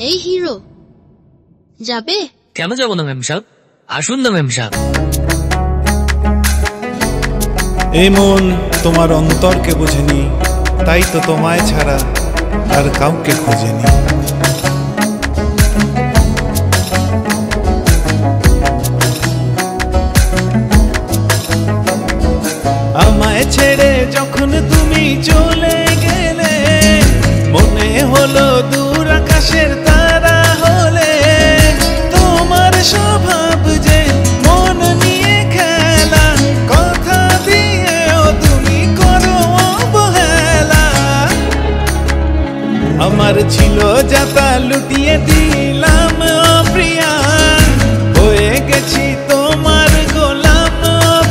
এই হিরো যাবে? কেন যাবো না ম্যাম সাহেব, আসুন না ম্যাম সাহেব। এই মন তোমার অন্তরকে বোঝেনি, তাই তো তোমায় ছাড়া আর কাউকে খোঁজেনি। আমায় ছেড়ে যখন তুমি চলে গেলে, মনে হলো দূর আকাশের তারা হলে। তোমার স্বভাব যে মন নিয়ে খেলা, কথা দিয়েও তুমি করো অবহেলা। আমার ছিল যাতা লুটিয়ে দিলাম প্রিয়া, হয়ে গেছি তোমার গোলাম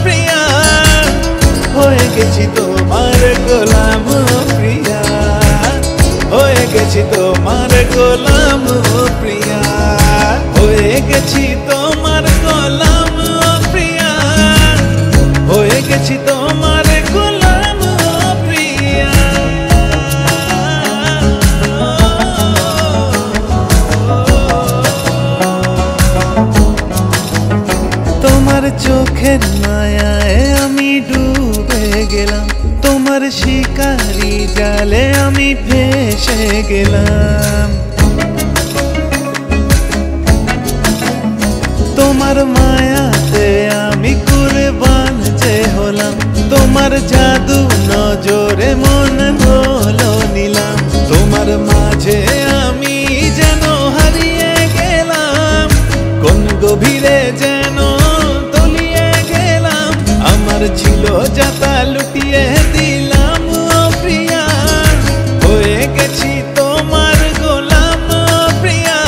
প্রিয়া, হয়ে গেছি তোমার গোলাম প্রিয়া, হয়ে গেছি তোমার গোলাম প্রিয়া, হয়ে গেছি তোমার গোলাম প্রিয়া, হয়ে গেছি তোমার গোলাম প্রিয়া। তোমার চোখের মায়ায় আমি ডুবে গেলাম, তোমার শিকারি জালে আমি ফেসে গেলাম। তোমার মায়াতে আমি কুরবান যে হলাম, তোমার জাদু নজরে মন হলো নিলাম। তোমার মাঝে আমি যেন হারিয়ে গেলাম, কোন গভীরে যেন তলিয়ে গেলাম। আমার ছিল যাতা লুটিয়ে দিলাম প্রিয়া, হয়ে গেছি তোমার গোলাম প্রিয়া,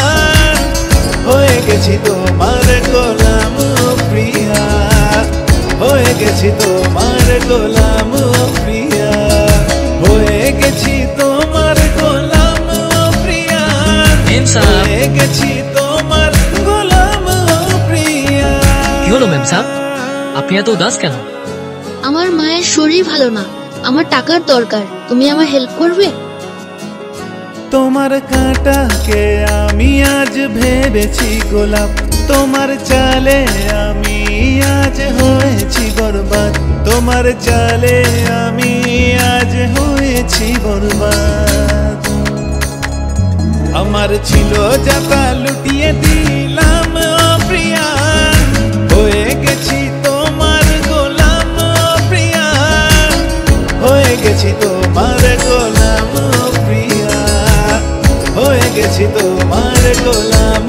হয়ে গেছি তোমার গোলাম প্রিয়া, হয়ে গেছি তোমার গোলাম প্রিয়া, হয়ে গেছি তোমার গোলাম প্রিয়া, হয়ে গেছি তোমার গোলাম প্রিয়া। কি হলো ম্যাম সাহেব, আপনি এত উদাস কেন? আমার মায়ের শরীর ভালো না, আমার টাকার দরকার, তুমি আমার হেল্প করবে? তোমার কাঁটাকে আমি আজ ভেবেছি গোলাপ, তোমার চালে আমি আজ হয়েছি বরবাদ, তোমার চালে আমি আজ হয়েছি বরবাদ। আমার ছিল যাতা লুটিয়ে দিলাম প্রিয়া, হয়ে গেছি তোমার গোলাম প্রিয়া, হয়ে গেছি তোমার গোলাম প্রিয়া, হয়ে গেছি তোমার গোলাম